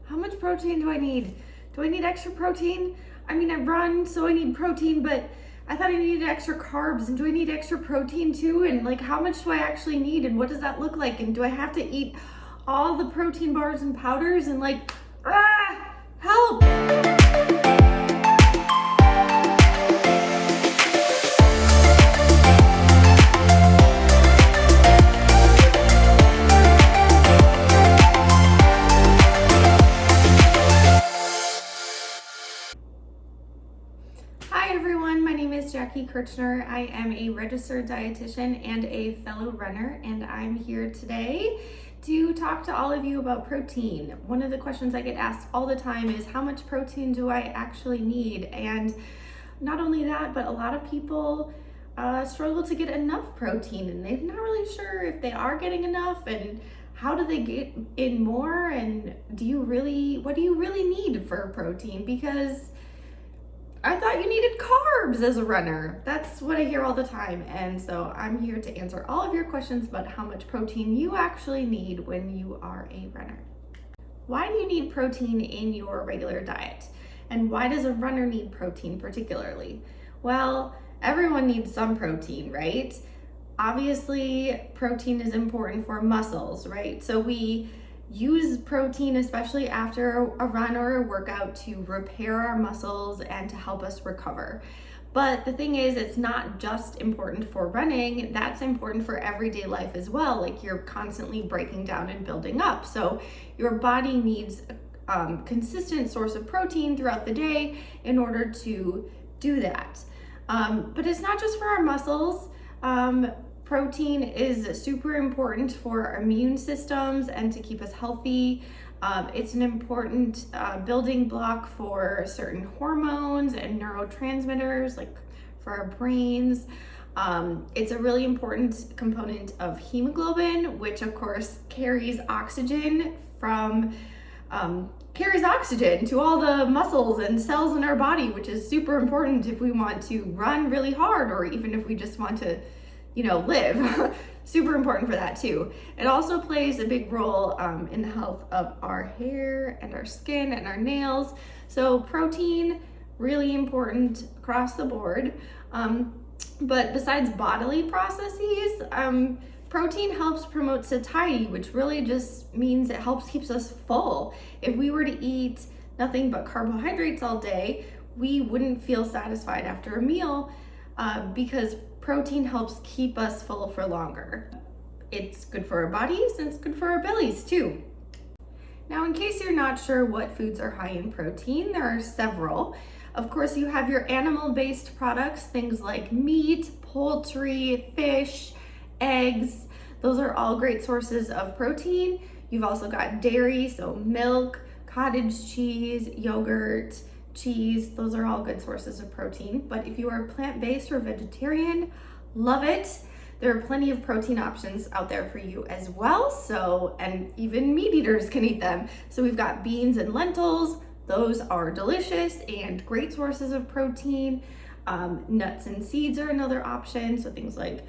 how much protein do I need? Do I need extra protein? I mean, I run, so I need protein, but I thought I needed extra carbs, and do I need extra protein too? And like, how much do I actually need, and what does that look like? And do I have to eat all the protein bars and powders? And like, help! Hi everyone, my name is Jackie Kirchner. I am a registered dietitian and a fellow runner, and I'm here today to talk to all of you about protein. One of the questions I get asked all the time is, how much protein do I actually need? And not only that, but a lot of people struggle to get enough protein, and they're not really sure if they are getting enough, and how do they get in more, and what do you really need for protein? Because I thought you needed carbs as a runner. That's what I hear all the time. And so I'm here to answer all of your questions about how much protein you actually need when you are a runner. Why do you need protein in your regular diet? And why does a runner need protein particularly? Well, everyone needs some protein, right? Obviously, protein is important for muscles, right? So we use protein, especially after a run or a workout, to repair our muscles and to help us recover. But the thing is, it's not just important for running, that's important for everyday life as well. Like, you're constantly breaking down and building up. So your body needs a consistent source of protein throughout the day in order to do that. But it's not just for our muscles. Protein is super important for our immune systems and to keep us healthy. It's an important building block for certain hormones and neurotransmitters, like for our brains. It's a really important component of hemoglobin, which of course carries oxygen to all the muscles and cells in our body, which is super important if we want to run really hard, or even if we just want to live. Super important for that too. It also plays a big role in the health of our hair and our skin and our nails. So protein, really important across the board. But besides bodily processes, protein helps promote satiety, which really just means it helps keeps us full. If we were to eat nothing but carbohydrates all day, we wouldn't feel satisfied after a meal, because protein helps keep us full for longer. It's good for our bodies and it's good for our bellies too. Now, in case you're not sure what foods are high in protein, there are several. Of course, you have your animal-based products, things like meat, poultry, fish, eggs. Those are all great sources of protein. You've also got dairy, so milk, cottage cheese, yogurt, cheese. Those are all good sources of protein. But if you are plant-based or vegetarian, love it. There are plenty of protein options out there for you as well. So, and even meat eaters can eat them. So we've got beans and lentils. Those are delicious and great sources of protein. Nuts and seeds are another option. So things like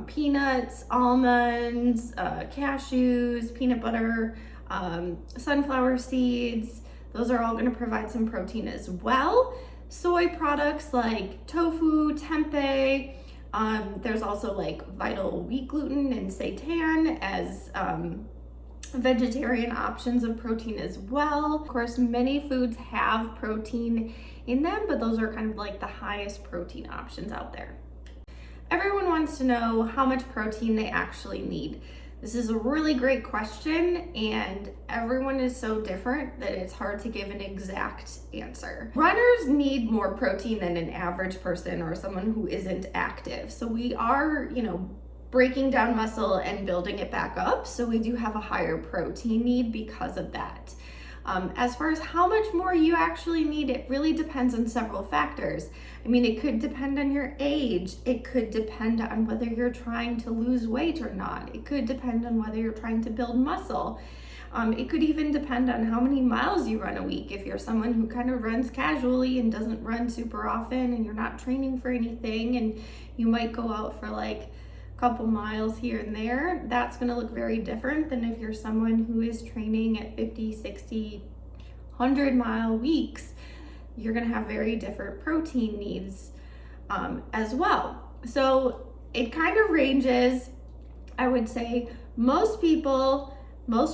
peanuts, almonds, cashews, peanut butter, sunflower seeds. Those are all going to provide some protein as well. Soy products like tofu, tempeh. There's also like vital wheat gluten and seitan as vegetarian options of protein as well. Of course, many foods have protein in them, but those are kind of like the highest protein options out there. Everyone wants to know how much protein they actually need. This is a really great question, and everyone is so different that it's hard to give an exact answer. Runners need more protein than an average person or someone who isn't active. So we are, breaking down muscle and building it back up. So we do have a higher protein need because of that. As far as how much more you actually need, it really depends on several factors. I mean, it could depend on your age. It could depend on whether you're trying to lose weight or not. It could depend on whether you're trying to build muscle. It could even depend on how many miles you run a week. If you're someone who kind of runs casually and doesn't run super often, and you're not training for anything, and you might go out for like couple miles here and there, that's going to look very different than if you're someone who is training at 50, 60, 100-mile weeks, you're gonna have very different protein needs as well. So it kind of ranges. I would say most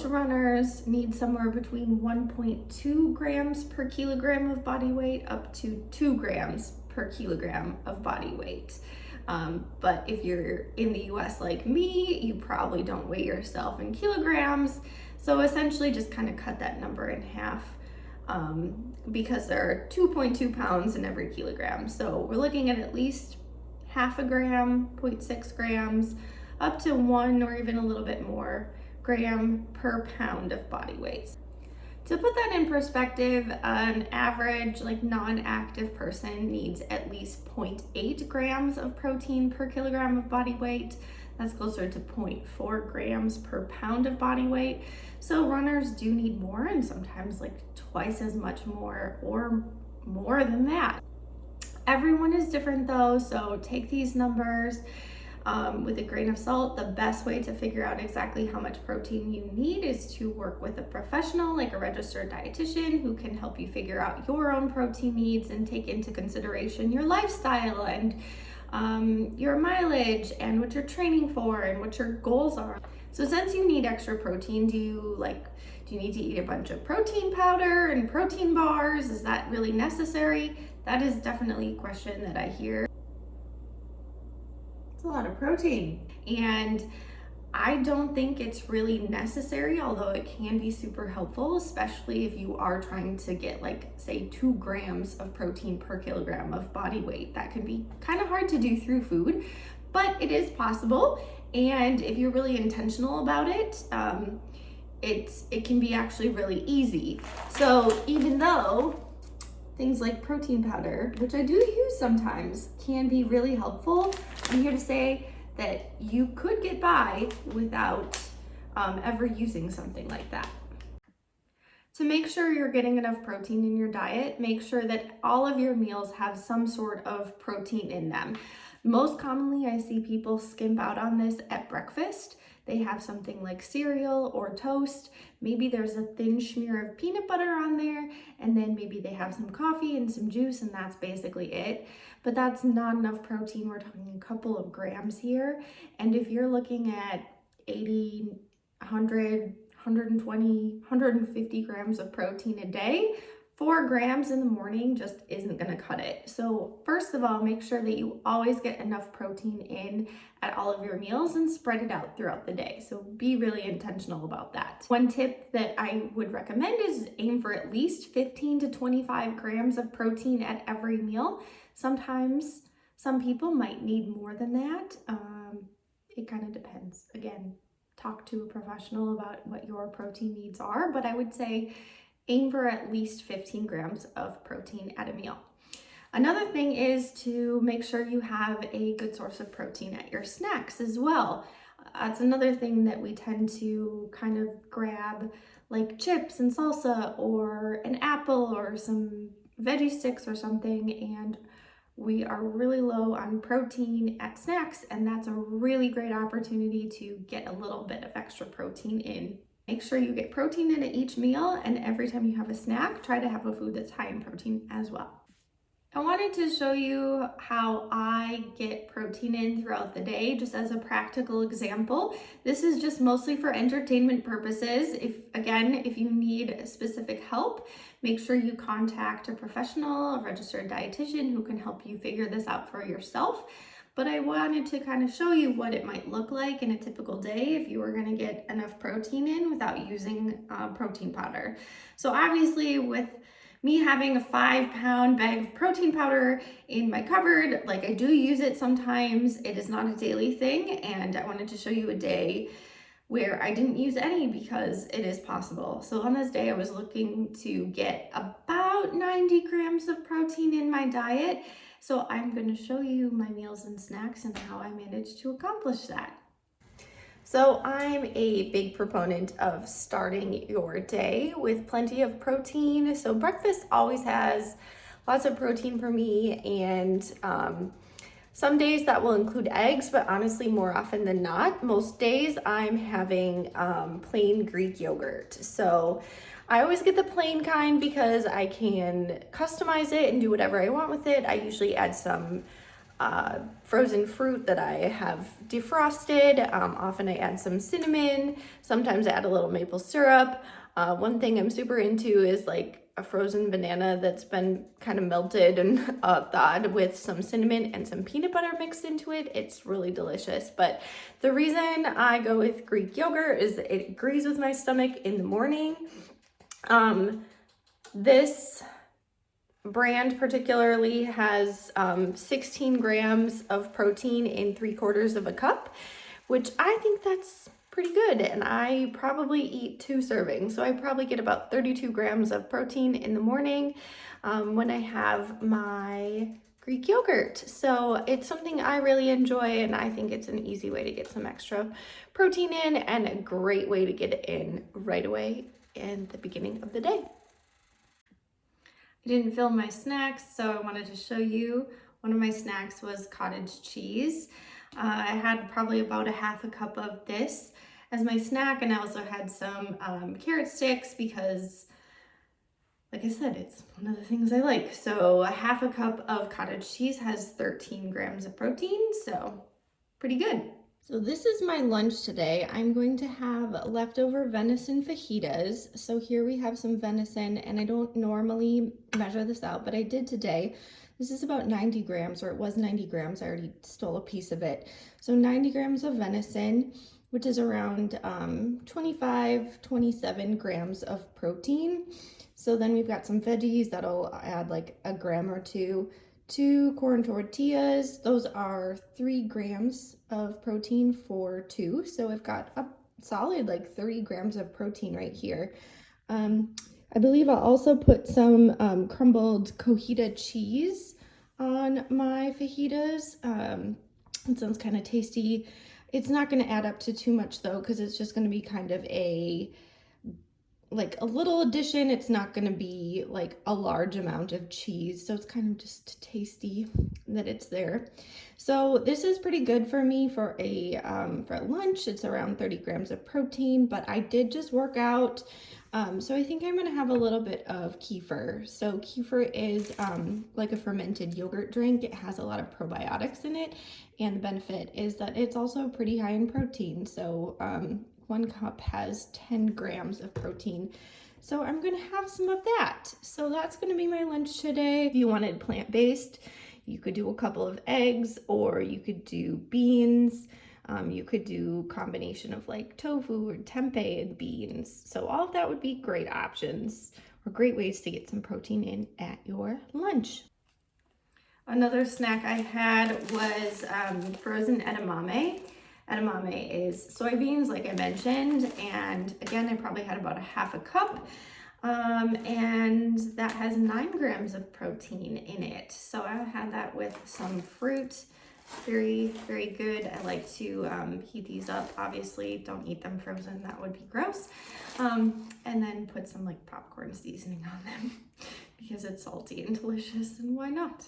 runners need somewhere between 1.2 grams per kilogram of body weight up to 2 grams per kilogram of body weight. But if you're in the US like me, you probably don't weigh yourself in kilograms. So essentially just kind of cut that number in half because there are 2.2 pounds in every kilogram. So we're looking at least half a gram, 0.6 grams, up to 1 or even a little bit more gram per pound of body weight. To put that in perspective, an average non-active person needs at least 0.8 grams of protein per kilogram of body weight. That's closer to 0.4 grams per pound of body weight. So runners do need more, and sometimes twice as much more or more than that. Everyone is different though, so take these numbers with a grain of salt. The best way to figure out exactly how much protein you need is to work with a professional, like a registered dietitian, who can help you figure out your own protein needs and take into consideration your lifestyle and your mileage and what you're training for and what your goals are. So since you need extra protein, do you need to eat a bunch of protein powder and protein bars? Is that really necessary? That is definitely a question that I hear. It's a lot of protein, and I don't think it's really necessary, although it can be super helpful, especially if you are trying to get say 2 grams of protein per kilogram of body weight. That can be kind of hard to do through food, but it is possible. And if you're really intentional about it, it can be actually really easy. So even though things like protein powder, which I do use sometimes, can be really helpful, I'm here to say that you could get by without ever using something like that. To make sure you're getting enough protein in your diet, make sure that all of your meals have some sort of protein in them. Most commonly, I see people skimp out on this at breakfast. They have something like cereal or toast. Maybe there's a thin smear of peanut butter on there, and then maybe they have some coffee and some juice, and that's basically it. But that's not enough protein. We're talking a couple of grams here. And if you're looking at 80, 100, 120, 150 grams of protein a day, 4 grams in the morning just isn't gonna cut it. So first of all, make sure that you always get enough protein in at all of your meals and spread it out throughout the day. So be really intentional about that. One tip that I would recommend is aim for at least 15 to 25 grams of protein at every meal. Sometimes some people might need more than that. It kind of depends. Again, talk to a professional about what your protein needs are, but I would say aim for at least 15 grams of protein at a meal. Another thing is to make sure you have a good source of protein at your snacks as well. That's another thing that we tend to kind of grab, like chips and salsa or an apple or some veggie sticks or something, and we are really low on protein at snacks, and that's a really great opportunity to get a little bit of extra protein in. Make sure you get protein in at each meal, and every time you have a snack, try to have a food that's high in protein as well. I wanted to show you how I get protein in throughout the day, just as a practical example. This is just mostly for entertainment purposes. If you need specific help, make sure you contact a professional, a registered dietitian who can help you figure this out for yourself. But I wanted to kind of show you what it might look like in a typical day if you were going to get enough protein in without using protein powder. So obviously, with me having a 5-pound bag of protein powder in my cupboard, I do use it sometimes, it is not a daily thing, and I wanted to show you a day where I didn't use any because it is possible. So on this day, I was looking to get about 90 grams of protein in my diet. So I'm going to show you my meals and snacks and how I managed to accomplish that. So I'm a big proponent of starting your day with plenty of protein. So breakfast always has lots of protein for me, and some days that will include eggs, but honestly, more often than not, most days I'm having plain Greek yogurt. So I always get the plain kind because I can customize it and do whatever I want with it. I usually add some frozen fruit that I have defrosted. Often I add some cinnamon. Sometimes I add a little maple syrup. One thing I'm super into is like a frozen banana that's been kind of melted and thawed with some cinnamon and some peanut butter mixed into it. It's really delicious. But the reason I go with Greek yogurt is that it agrees with my stomach in the morning. This brand particularly has 16 grams of protein in 3/4 of a cup, which I think that's pretty good. And I probably eat 2 servings. So I probably get about 32 grams of protein in the morning when I have my Greek yogurt. So it's something I really enjoy, and I think it's an easy way to get some extra protein in and a great way to get it in right away in the beginning of the day. I didn't film my snacks, so I wanted to show you. One of my snacks was cottage cheese. I had probably about a 1/2 cup of this as my snack, and I also had some carrot sticks because, like I said, it's one of the things I like. So a 1/2 cup of cottage cheese has 13 grams of protein, so pretty good. So this is my lunch today. I'm going to have leftover venison fajitas. So here we have some venison, and I don't normally measure this out, but I did today. This is about 90 grams, or it was 90 grams. I already stole a piece of it. So 90 grams of venison, which is around 25, 27 grams of protein. So then we've got some veggies that'll add like a gram or two. 2 corn tortillas, those are 3 grams of protein for 2. So I've got a solid like 30 grams of protein right here. I believe I'll also put some crumbled cojita cheese on my fajitas. It sounds kind of tasty. It's not going to add up to too much though, because it's just going to be kind of a little addition. It's not going to be like a large amount of cheese, so it's kind of just tasty that it's there. So this is pretty good for me for lunch. It's around 30 grams of protein, but I did just work out, so I think I'm going to have a little bit of kefir. So kefir is like a fermented yogurt drink. It has a lot of probiotics in it, and the benefit is that it's also pretty high in protein. So 1 cup has 10 grams of protein. So I'm gonna have some of that. So that's gonna be my lunch today. If you wanted plant-based, you could do a couple of eggs, or you could do beans. You could do combination of like tofu or tempeh and beans. So all of that would be great options or great ways to get some protein in at your lunch. Another snack I had was frozen edamame. Edamame is soybeans, like I mentioned, and again, I probably had about a 1/2 cup, and that has 9 grams of protein in it. So I had that with some fruit. Very, very good. I like to heat these up. Obviously, don't eat them frozen. That would be gross. And then put some like popcorn seasoning on them because it's salty and delicious, and why not?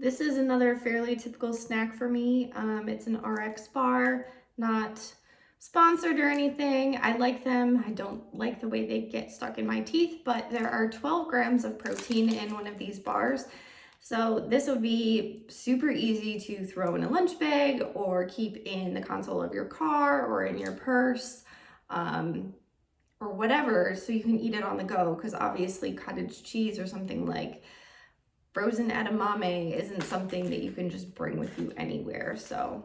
This is another fairly typical snack for me. It's an RX bar, not sponsored or anything. I like them. I don't like the way they get stuck in my teeth, but there are 12 grams of protein in one of these bars. So this would be super easy to throw in a lunch bag or keep in the console of your car or in your purse, or whatever, so you can eat it on the go, because obviously cottage cheese or something like frozen edamame isn't something that you can just bring with you anywhere, so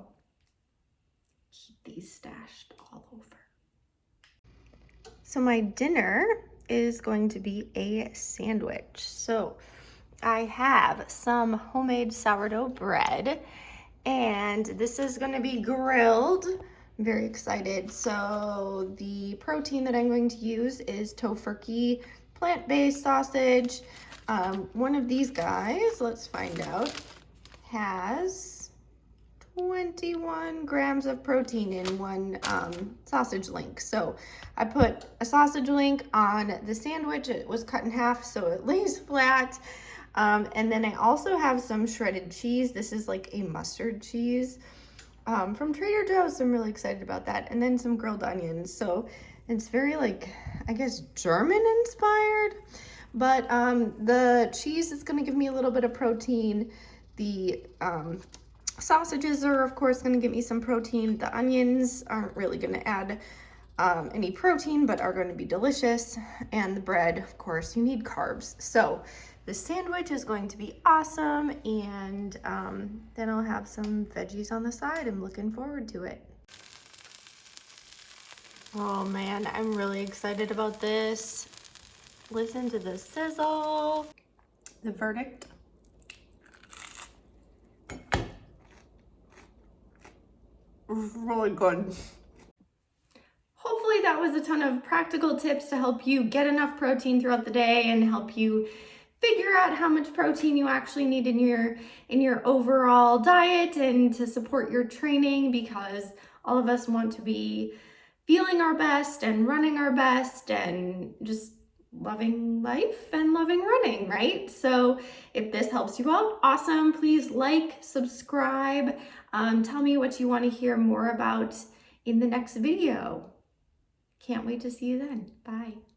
keep these stashed all over. So my dinner is going to be a sandwich. So I have some homemade sourdough bread, and this is going to be grilled. I'm very excited. So the protein that I'm going to use is tofurkey plant-based sausage. One of these guys, let's find out, has 21 grams of protein in one sausage link. So I put a sausage link on the sandwich. It was cut in half so it lays flat. And then I also have some shredded cheese. This is like a mustard cheese from Trader Joe's. So I'm really excited about that. And then some grilled onions. So it's very like I guess, German inspired. But the cheese is going to give me a little bit of protein. The sausages are, of course, going to give me some protein. The onions aren't really going to add any protein, but are going to be delicious. And the bread, of course, you need carbs. So the sandwich is going to be awesome. And then I'll have some veggies on the side. I'm looking forward to it. Oh man, I'm really excited about this. Listen to the sizzle. The verdict. Really good. Hopefully that was a ton of practical tips to help you get enough protein throughout the day and help you figure out how much protein you actually need in your overall diet and to support your training, because all of us want to be feeling our best and running our best and just loving life and loving running, right? So if this helps you out, awesome. Please like, subscribe, tell me what you want to hear more about in the next video. Can't wait to see you then. Bye.